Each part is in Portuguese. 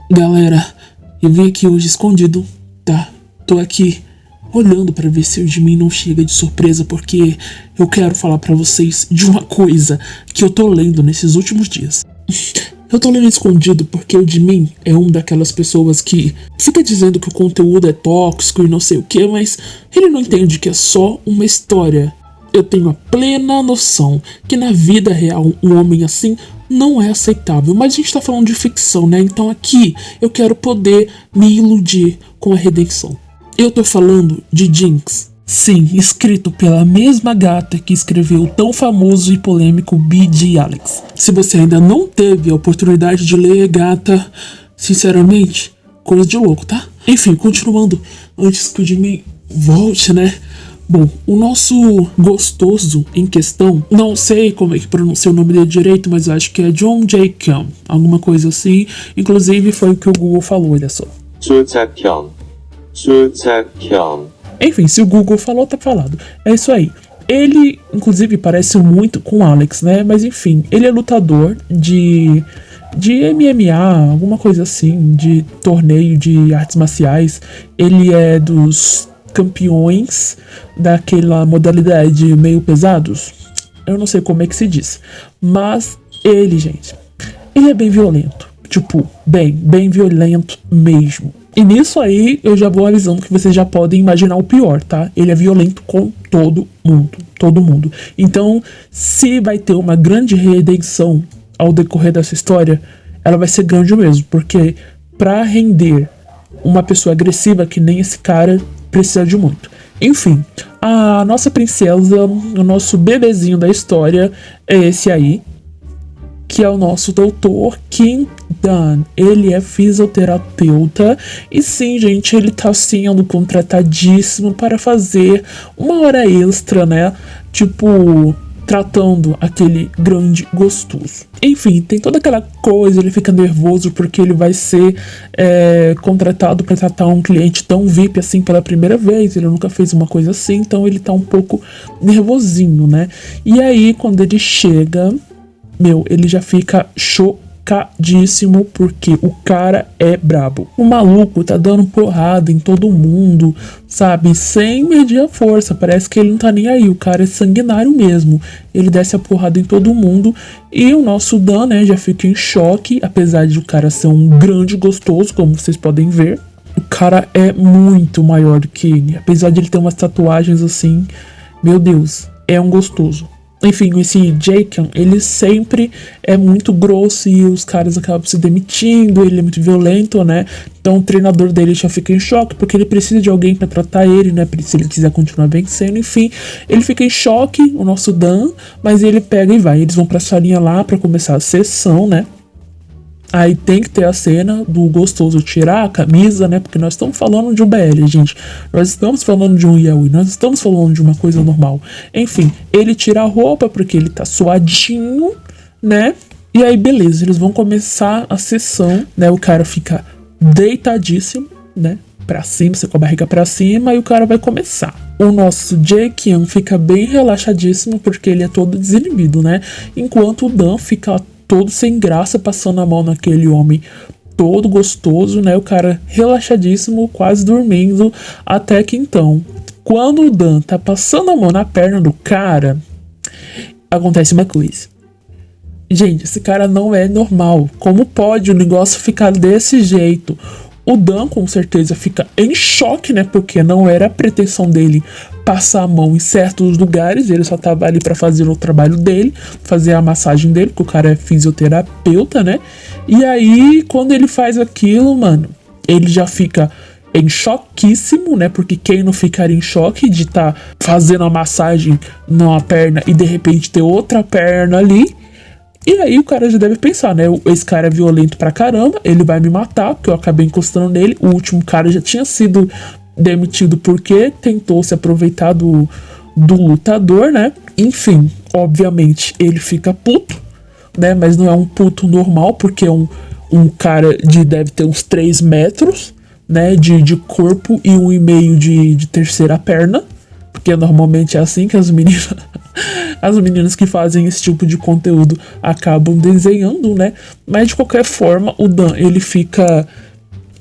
Galera, eu vim aqui hoje escondido, tá? Tô aqui olhando pra ver se o Jimin não chega de surpresa, porque eu quero falar pra vocês de uma coisa que eu tô lendo nesses últimos dias. Eu tô lendo escondido porque o Jimin é uma daquelas pessoas que fica dizendo que o conteúdo é tóxico e não sei o que, mas ele não entende que é só uma história. Eu tenho a plena noção que na vida real um homem assim não é aceitável, mas a gente tá falando de ficção, né? Então aqui eu quero poder me iludir com a redenção. Eu tô falando de Jinx. Sim, escrito pela mesma gata que escreveu o tão famoso e polêmico BG Alex. Se você ainda não teve a oportunidade de ler, gata, sinceramente, coisa de louco, tá? Enfim, continuando, antes que o Jimin volte, né? Bom, o nosso gostoso em questão, não sei como é que pronuncia o nome dele direito, mas eu acho que é John Jae Kyung, alguma coisa assim. Inclusive foi o que o Google falou, olha só. Chu-Tae-kyung. Enfim, se o Google falou, tá falado. É isso aí. Ele, inclusive, parece muito com o Alex, né? Mas enfim, ele é lutador de MMA, alguma coisa assim, de torneio de artes marciais. Ele é dos campeões daquela modalidade meio pesados. Eu não sei como é que se diz. Mas ele, gente, ele é bem violento. Tipo, bem violento mesmo. E nisso aí, eu já vou avisando que vocês já podem imaginar o pior, tá? Ele é violento com todo mundo. Então, se vai ter uma grande redenção ao decorrer dessa história, ela vai ser grande mesmo, porque pra render uma pessoa agressiva que nem esse cara, precisa de muito. Enfim, a nossa princesa, o nosso bebezinho da história é esse aí, que é o nosso doutor Kim Dan. Ele é fisioterapeuta e sim, gente, ele tá sendo contratadíssimo para fazer uma hora extra, né? Tipo, tratando aquele grande gostoso. Enfim, tem toda aquela coisa, ele fica nervoso porque ele vai ser contratado para tratar um cliente tão VIP assim pela primeira vez, ele nunca fez uma coisa assim, então ele tá um pouco nervosinho, né? E aí, quando ele chega, ele já fica chocadíssimo porque o cara é brabo. O maluco tá dando porrada em todo mundo, sabe? Sem medir a força. Parece que ele não tá nem aí. O cara é sanguinário mesmo. Ele desce a porrada em todo mundo. E o nosso Dan, né, já fica em choque. Apesar de o cara ser um grande gostoso, como vocês podem ver. O cara é muito maior do que ele. Apesar de ele ter umas tatuagens assim, meu Deus, é um gostoso. Enfim, esse Jacob, ele sempre é muito grosso e os caras acabam se demitindo, ele é muito violento, né? Então o treinador dele já fica em choque, porque ele precisa de alguém pra tratar ele, né? Se ele quiser continuar vencendo, enfim. Ele fica em choque, o nosso Dan, mas ele pega e vai. Eles vão pra salinha lá pra começar a sessão, né? Aí tem que ter a cena do gostoso tirar a camisa, né? Porque nós estamos falando de um BL, gente. Nós estamos falando de um yaoi. Nós estamos falando de uma coisa normal. Enfim, ele tira a roupa porque ele tá suadinho, né? E aí, beleza, eles vão começar a sessão, né? O cara fica deitadíssimo, né? Pra cima, você com a barriga pra cima, e o cara vai começar. O nosso Jae-kyung fica bem relaxadíssimo porque ele é todo desinibido, né? Enquanto o Dan fica todo sem graça, passando a mão naquele homem todo gostoso, né? O cara relaxadíssimo, quase dormindo, até que então, quando o Dan tá passando a mão na perna do cara, acontece uma coisa. Gente, esse cara não é normal. Como pode o negócio ficar desse jeito? O Dan com certeza fica em choque, né? Porque não era a pretensão dele passar a mão em certos lugares. Ele só tava ali pra fazer o trabalho dele, fazer a massagem dele, porque o cara é fisioterapeuta, né? E aí, quando ele faz aquilo, mano, ele já fica em choquíssimo, né? Porque quem não ficaria em choque de estar fazendo a massagem numa perna e de repente ter outra perna ali? E aí o cara já deve pensar, né? Esse cara é violento pra caramba, ele vai me matar, porque eu acabei encostando nele. O último cara já tinha sido demitido porque tentou se aproveitar do lutador, né? Enfim, obviamente ele fica puto, né? Mas não é um puto normal, porque é um cara deve ter uns 3 metros, né? De corpo e 1,5 de terceira perna. porque normalmente é assim que as meninas as meninas que fazem esse tipo de conteúdo acabam desenhando, né? Mas de qualquer forma, o Dan, ele fica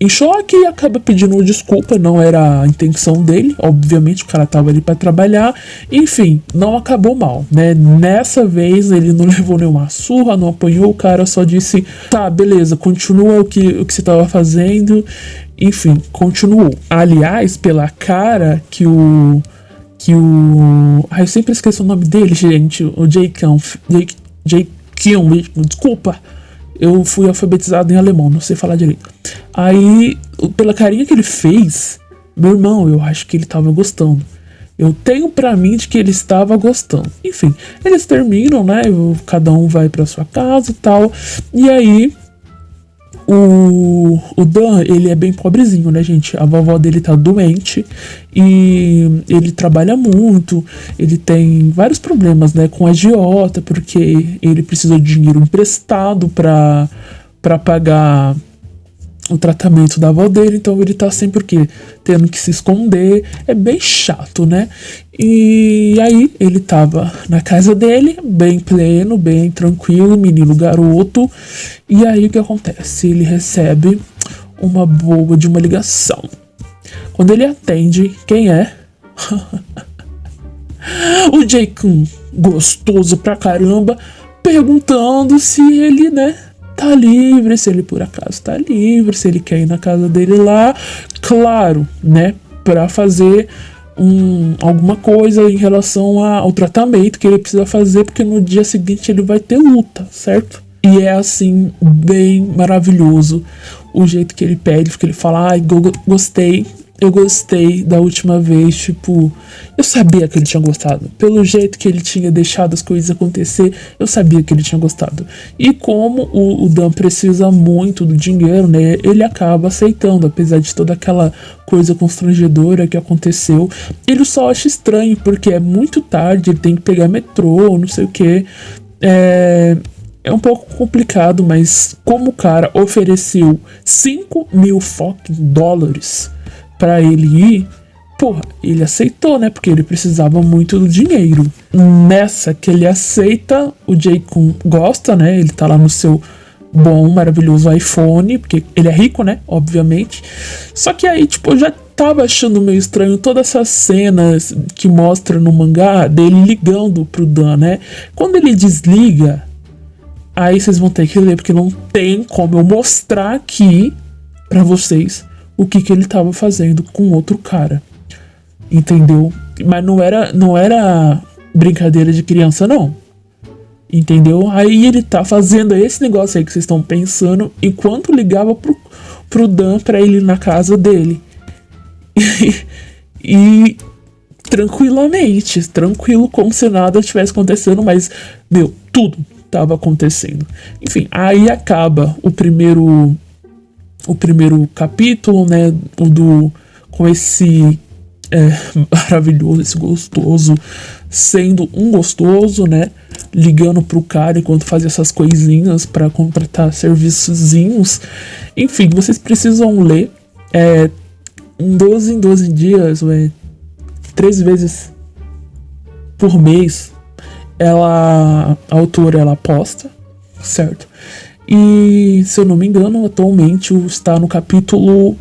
em choque e acaba pedindo desculpa, não era a intenção dele, obviamente o cara tava ali pra trabalhar, enfim, não acabou mal, né? Nessa vez ele não levou nenhuma surra, não apanhou, o cara só disse, tá, beleza, continua o que você tava fazendo, enfim, continuou. Aliás, pela cara que o... Ai, eu sempre esqueço o nome dele, gente, o Jake desculpa, eu fui alfabetizado em alemão, não sei falar direito. Aí, pela carinha que ele fez, meu irmão, eu acho que ele tava gostando. Eu tenho pra mim de que ele estava gostando. Enfim, eles terminam, né? Cada um vai pra sua casa e tal. E aí, o Dan, ele é bem pobrezinho, né, gente? A vovó dele tá doente e ele trabalha muito, ele tem vários problemas, né, com a agiota, porque ele precisa de dinheiro emprestado pra pagar o tratamento da avó dele, então ele tá sempre o quê? Tendo que se esconder, é bem chato, né? E aí ele tava na casa dele, bem pleno, bem tranquilo, menino garoto, e aí o que acontece? Ele recebe uma boa de uma ligação. Quando ele atende, quem é? O Jake, gostoso pra caramba, perguntando se ele, né, tá livre, se ele por acaso tá livre, se ele quer ir na casa dele lá, claro, né, pra fazer alguma coisa em relação ao tratamento que ele precisa fazer, porque no dia seguinte ele vai ter luta, certo? E é assim, bem maravilhoso o jeito que ele pede, porque ele fala, ai, eu gostei da última vez, tipo, eu sabia que ele tinha gostado. Pelo jeito que ele tinha deixado as coisas acontecer, eu sabia que ele tinha gostado. E como o Dan precisa muito do dinheiro, né, ele acaba aceitando, apesar de toda aquela coisa constrangedora que aconteceu. Ele só acha estranho, porque é muito tarde, ele tem que pegar metrô, não sei o que. É um pouco complicado, mas como o cara ofereceu 5 mil fucking dólares pra ele ir, porra, ele aceitou, né? Porque ele precisava muito do dinheiro. Nessa que ele aceita, o Jake gosta, né? Ele tá lá no seu bom, maravilhoso iPhone, porque ele é rico, né? Obviamente. Só que aí, tipo, eu já tava achando meio estranho todas essas cenas que mostra no mangá dele ligando pro Dan, né? Quando ele desliga, aí vocês vão ter que ler, porque não tem como eu mostrar aqui pra vocês o que ele tava fazendo com outro cara. Entendeu? Mas não era brincadeira de criança, não. Entendeu? Aí ele tá fazendo esse negócio aí que vocês estão pensando, enquanto ligava pro Dan pra ele ir na casa dele. E tranquilamente, tranquilo, como se nada tivesse acontecendo, mas, meu, tudo tava acontecendo. Enfim, aí acaba o primeiro capítulo, né, com esse maravilhoso, esse gostoso, sendo um gostoso, né, ligando pro cara enquanto fazia essas coisinhas pra contratar serviçozinhos. Enfim, vocês precisam ler em 12 dias, 13 vezes por mês, a autora, ela posta, certo? E, se eu não me engano, atualmente está no capítulo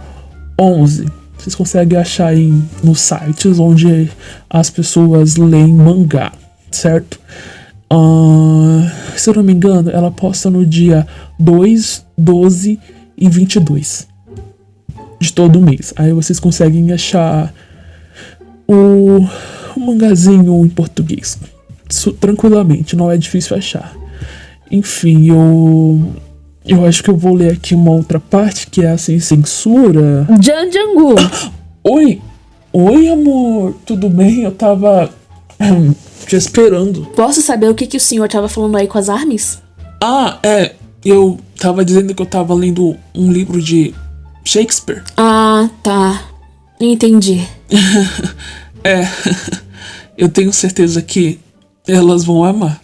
11. Vocês conseguem achar aí nos sites onde as pessoas leem mangá, certo? Se eu não me engano, ela posta no dia 2, 12 e 22 de todo mês. Aí vocês conseguem achar o mangazinho em português. Isso, tranquilamente, não é difícil achar. Enfim, eu acho que eu vou ler aqui uma outra parte que é sem censura. Janjangu! Oi, amor, tudo bem? Eu tava te esperando. Posso saber o que o senhor tava falando aí com as armas? Eu tava dizendo que eu tava lendo um livro de Shakespeare. Ah, tá. Entendi. Eu tenho certeza que elas vão amar.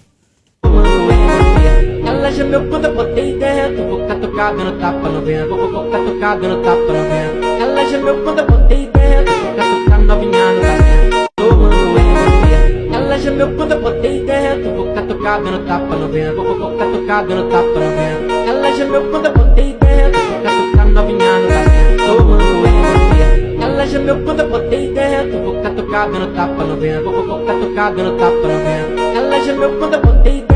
Ela gemeu quando eu botei dentro. Vou catucar dando tapa no vento. Vou catucar dando tapa no vento. Ela gemeu quando eu botei dentro. Vou catucar novinha no vento. gemeu quando eu botei dentro. Vou catucar dando tapa no vento. Vou catucar dando tapa no vento. Ela gemeu quando eu botei dentro. Vou catucar novinha no vento. Tomando energia. Ela gemeu quando eu botei dentro. Vou catucar dando tapa no vento. Vou catucar dando tapa no vento. Ela gemeu quando eu botei dentro.